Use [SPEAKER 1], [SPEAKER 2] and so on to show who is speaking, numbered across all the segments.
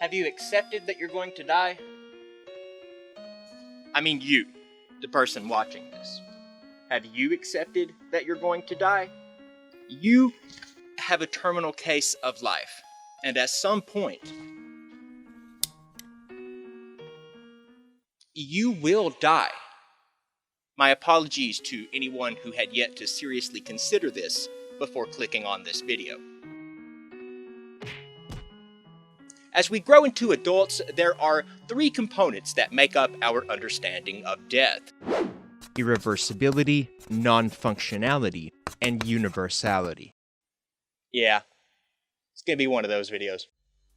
[SPEAKER 1] Have you accepted that you're going to die? I mean you, the person watching this. Have you accepted that you're going to die? You have a terminal case of life, and at some point, you will die. My apologies to anyone who had yet to seriously consider this before clicking on this video. As we grow into adults, there are three components that make up our understanding of death: irreversibility, non-functionality, and universality. Yeah, it's gonna be one of those videos.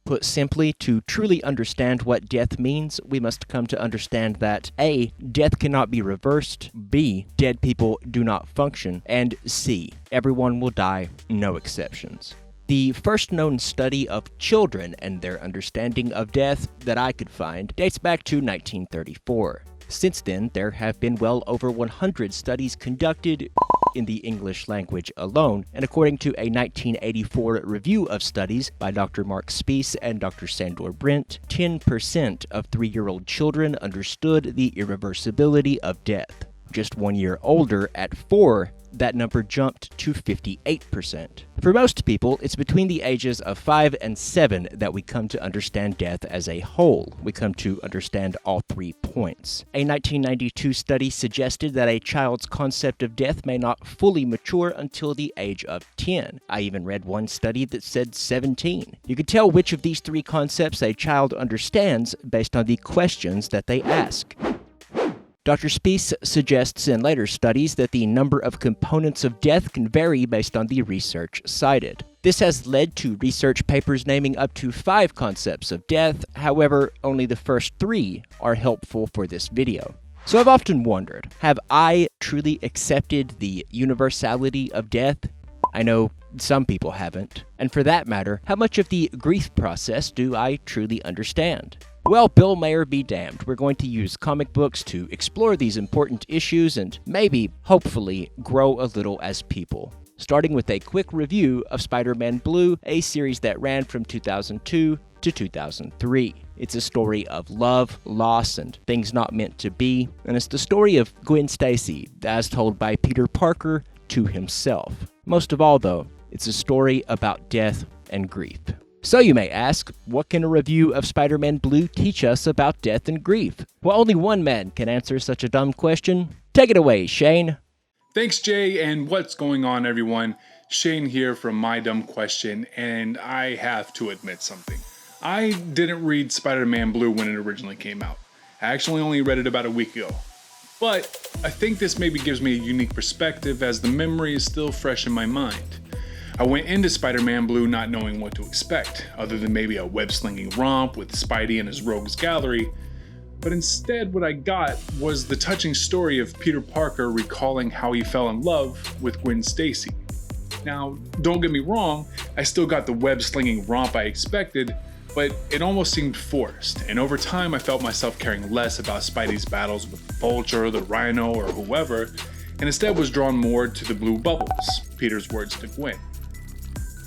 [SPEAKER 1] Put simply, to truly understand what death means, we must come to understand that A, death cannot be reversed, B, dead people do not function, and C, everyone will die, no exceptions. The first known study of children and their understanding of death that I could find dates back to 1934. Since then, there have been well over 100 studies conducted in the English language alone, and according to a 1984 review of studies by Dr. Mark Spees and Dr. Sandor Brent, 10% of 3-year-old children understood the irreversibility of death. Just 1 year older, at 4, that number jumped to 58%. For most people, it's between the ages of 5 and 7 that we come to understand death as a whole. We come to understand all 3 points. A 1992 study suggested that a child's concept of death may not fully mature until the age of 10. I even read one study that said 17. You can tell which of these 3 concepts a child understands based on the questions that they ask. Dr. Spees suggests in later studies that the number of components of death can vary based on the research cited. This has led to research papers naming up to 5 concepts of death. However, only the first 3 are helpful for this video. So I've often wondered, have I truly accepted the universality of death? I know some people haven't. And for that matter, how much of the grief process do I truly understand? Well, Bill Maher be damned. We're going to use comic books to explore these important issues and maybe, hopefully, grow a little as people. Starting with a quick review of Spider-Man Blue, a series that ran from 2002 to 2003. It's a story of love, loss, and things not meant to be, and it's the story of Gwen Stacy, as told by Peter Parker to himself. Most of all, though, it's a story about death and grief. So you may ask, what can a review of Spider-Man Blue teach us about death and grief? Well, only one man can answer such a dumb question. Take it away, Shane.
[SPEAKER 2] Thanks, Jay, and what's going on, everyone? Shane here from My Dumb Question, and I have to admit something. I didn't read Spider-Man Blue when it originally came out. I actually only read it about a week ago. But I think this maybe gives me a unique perspective as the memory is still fresh in my mind. I went into Spider-Man Blue not knowing what to expect, other than maybe a web-slinging romp with Spidey and his rogues gallery, but instead what I got was the touching story of Peter Parker recalling how he fell in love with Gwen Stacy. Now, don't get me wrong, I still got the web-slinging romp I expected, but it almost seemed forced, and over time I felt myself caring less about Spidey's battles with Vulture, the Rhino, or whoever, and instead was drawn more to the blue bubbles, Peter's words to Gwen.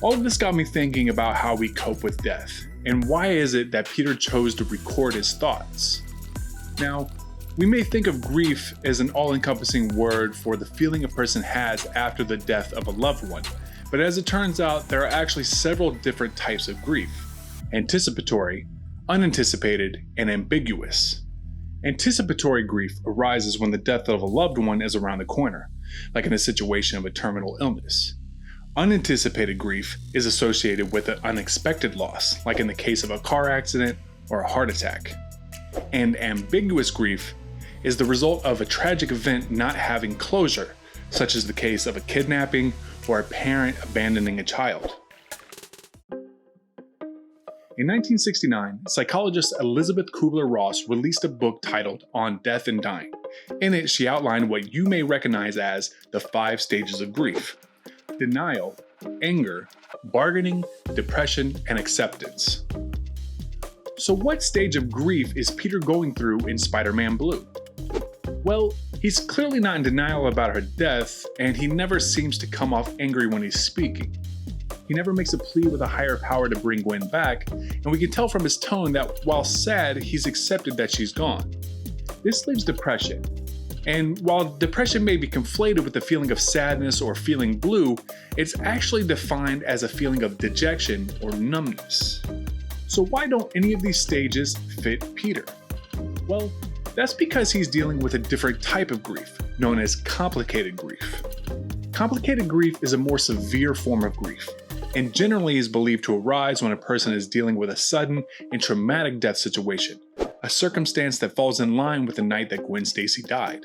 [SPEAKER 2] All of this got me thinking about how we cope with death, and why is it that Peter chose to record his thoughts? Now, we may think of grief as an all-encompassing word for the feeling a person has after the death of a loved one, but as it turns out, there are actually several different types of grief: anticipatory, unanticipated, and ambiguous. Anticipatory grief arises when the death of a loved one is around the corner, like in a situation of a terminal illness. Unanticipated grief is associated with an unexpected loss, like in the case of a car accident or a heart attack. And ambiguous grief is the result of a tragic event not having closure, such as the case of a kidnapping or a parent abandoning a child. In 1969, psychologist Elisabeth Kübler-Ross released a book titled On Death and Dying. In it, she outlined what you may recognize as the 5 stages of grief: denial, anger, bargaining, depression, and acceptance. So what stage of grief is Peter going through in Spider-Man Blue? Well, he's clearly not in denial about her death, and he never seems to come off angry when he's speaking. He never makes a plea with a higher power to bring Gwen back, and we can tell from his tone that while sad, he's accepted that she's gone. This leaves depression. And while depression may be conflated with the feeling of sadness or feeling blue, it's actually defined as a feeling of dejection or numbness. So why don't any of these stages fit Peter? Well, that's because he's dealing with a different type of grief, known as complicated grief. Complicated grief is a more severe form of grief, and generally is believed to arise when a person is dealing with a sudden and traumatic death situation, a circumstance that falls in line with the night that Gwen Stacy died.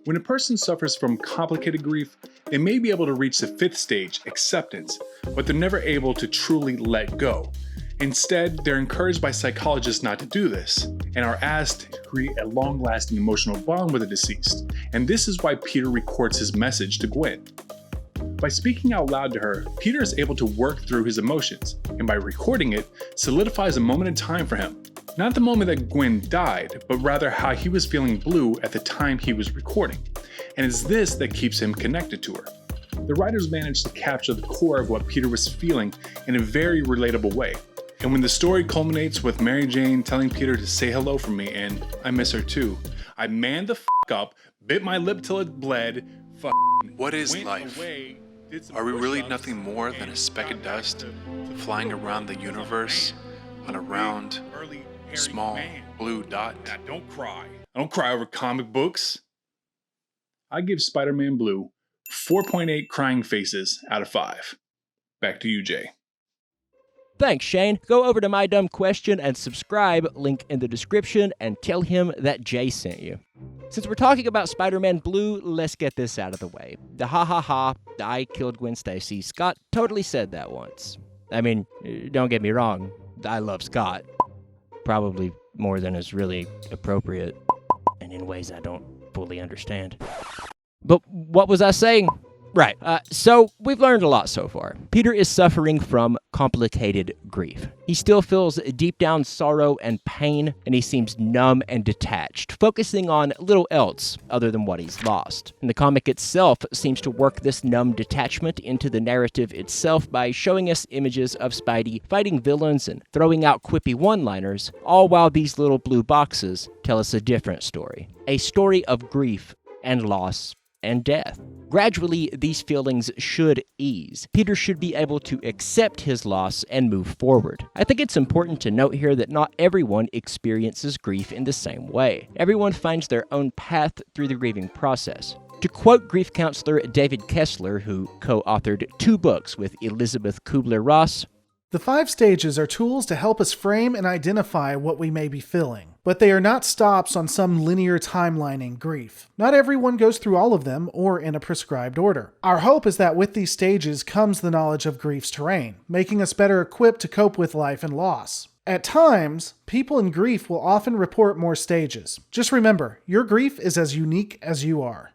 [SPEAKER 2] When a person suffers from complicated grief, they may be able to reach the fifth stage, acceptance, but they're never able to truly let go. Instead, they're encouraged by psychologists not to do this, and are asked to create a long-lasting emotional bond with the deceased, and this is why Peter records his message to Gwen. By speaking out loud to her, Peter is able to work through his emotions, and by recording it, solidifies a moment in time for him. Not the moment that Gwen died, but rather how he was feeling blue at the time he was recording, and it's this that keeps him connected to her. The writers managed to capture the core of what Peter was feeling in a very relatable way. And when the story culminates with Mary Jane telling Peter to say hello for me and I miss her too, I manned the up, bit my lip till it bled,
[SPEAKER 3] What is life? Are we really nothing more than a speck of dust flying around the universe on a round, small blue dot?
[SPEAKER 2] Now don't cry. I don't cry over comic books. I give Spider-Man Blue 4.8 crying faces out of 5. Back to you, Jay.
[SPEAKER 1] Thanks, Shane. Go over to My Dumb Question and subscribe, link in the description, and tell him that Jay sent you. Since we're talking about Spider-Man Blue, let's get this out of the way. The ha ha ha, I killed Gwen Stacy. Scott totally said that once. I mean, don't get me wrong, I love Scott. Probably more than is really appropriate, and in ways I don't fully understand. But what was I saying? Right, so we've learned a lot so far. Peter is suffering from complicated grief. He still feels deep down sorrow and pain, and he seems numb and detached, focusing on little else other than what he's lost. And the comic itself seems to work this numb detachment into the narrative itself by showing us images of Spidey fighting villains and throwing out quippy one-liners, all while these little blue boxes tell us a different story. A story of grief and loss and death. Gradually, these feelings should ease. Peter should be able to accept his loss and move forward. I think it's important to note here that not everyone experiences grief in the same way. Everyone finds their own path through the grieving process. To quote grief counselor David Kessler, who co-authored 2 books with Elisabeth Kübler-Ross,
[SPEAKER 4] "The 5 stages are tools to help us frame and identify what we may be feeling, but they are not stops on some linear timeline in grief. Not everyone goes through all of them or in a prescribed order. Our hope is that with these stages comes the knowledge of grief's terrain, making us better equipped to cope with life and loss. At times, people in grief will often report more stages. Just remember, your grief is as unique as you are."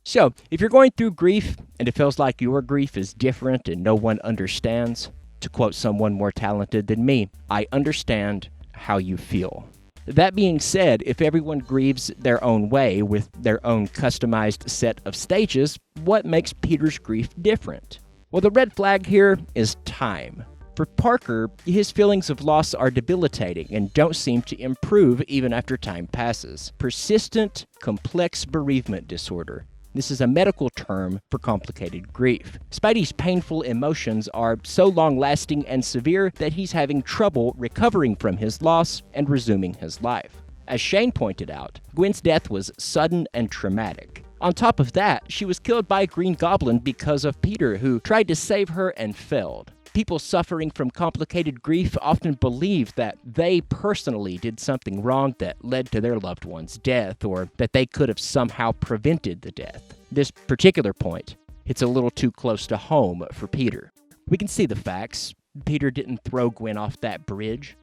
[SPEAKER 1] So, if you're going through grief and it feels like your grief is different and no one understands, to quote someone more talented than me, I understand how you feel. That being said, if everyone grieves their own way with their own customized set of stages, what makes Peter's grief different? Well, the red flag here is time. For Parker, his feelings of loss are debilitating and don't seem to improve even after time passes. Persistent, complex bereavement disorder. This is a medical term for complicated grief. Spidey's painful emotions are so long-lasting and severe that he's having trouble recovering from his loss and resuming his life. As Shane pointed out, Gwen's death was sudden and traumatic. On top of that, she was killed by Green Goblin because of Peter, who tried to save her and failed. People suffering from complicated grief often believe that they personally did something wrong that led to their loved one's death, or that they could have somehow prevented the death. This particular point hits a little too close to home for Peter. We can see the facts. Peter didn't throw Gwen off that bridge.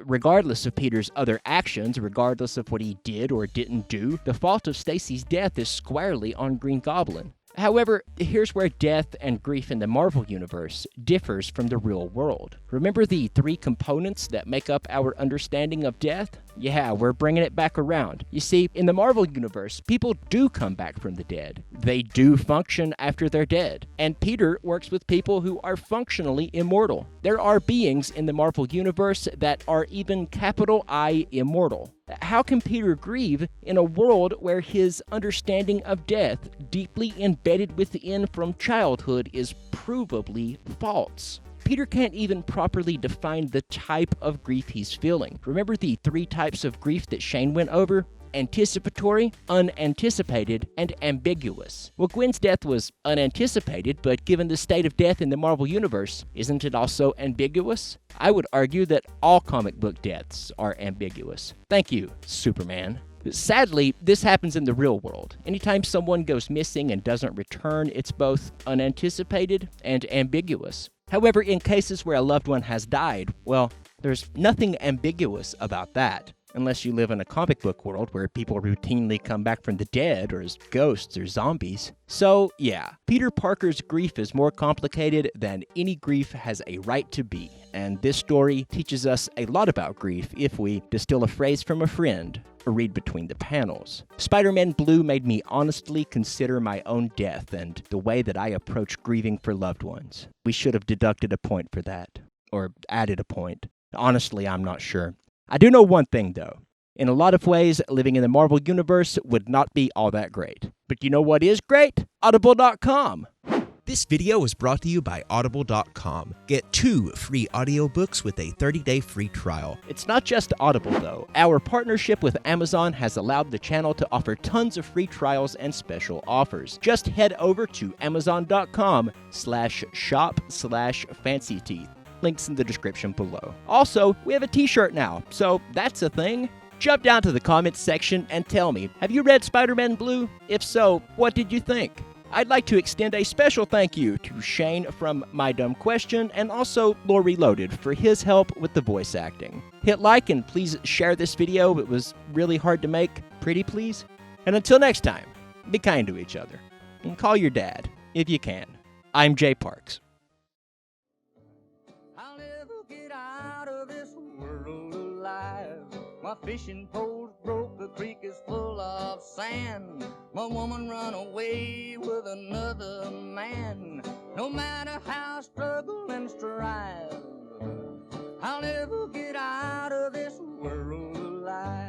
[SPEAKER 1] Regardless of Peter's other actions, regardless of what he did or didn't do, the fault of Stacy's death is squarely on Green Goblin. However, here's where death and grief in the Marvel Universe differs from the real world. Remember the 3 components that make up our understanding of death? Yeah, we're bringing it back around. You see, in the Marvel Universe, people do come back from the dead. They do function after they're dead. And Peter works with people who are functionally immortal. There are beings in the Marvel Universe that are even capital I immortal. How can Peter grieve in a world where his understanding of death, deeply embedded within from childhood, is provably false? Peter can't even properly define the type of grief he's feeling. Remember the 3 types of grief that Shane went over? Anticipatory, unanticipated, and ambiguous. Well, Gwen's death was unanticipated, but given the state of death in the Marvel Universe, isn't it also ambiguous? I would argue that all comic book deaths are ambiguous. Thank you, Superman. Sadly, this happens in the real world. Anytime someone goes missing and doesn't return, it's both unanticipated and ambiguous. However, in cases where a loved one has died, well, there's nothing ambiguous about that. Unless you live in a comic book world where people routinely come back from the dead or as ghosts or zombies. So, yeah, Peter Parker's grief is more complicated than any grief has a right to be. And this story teaches us a lot about grief if we distill a phrase from a friend or read between the panels. Spider-Man Blue made me honestly consider my own death and the way that I approach grieving for loved ones. We should have deducted a point for that. Or added a point. Honestly, I'm not sure. I do know one thing, though. In a lot of ways, living in the Marvel Universe would not be all that great. But you know what is great? Audible.com.
[SPEAKER 5] This video was brought to you by Audible.com. Get 2 free audiobooks with a 30-day free trial.
[SPEAKER 1] It's not just Audible, though. Our partnership with Amazon has allowed the channel to offer tons of free trials and special offers. Just head over to Amazon.com/shop/fancyteeth. Links in the description below. Also, we have a t-shirt now, so that's a thing. Jump down to the comments section and tell me, have you read Spider-Man Blue? If so, what did you think? I'd like to extend a special thank you to Shane from My Dumb Question and also Lore Reloaded for his help with the voice acting. Hit like and please share this video. It was really hard to make. Pretty please? And until next time, be kind to each other. And call your dad, if you can. I'm Jay Parks.
[SPEAKER 6] My fishing pole's broke, the creek is full of sand. My woman run away with another man. No matter how I struggle and strive, I'll never get out of this world alive.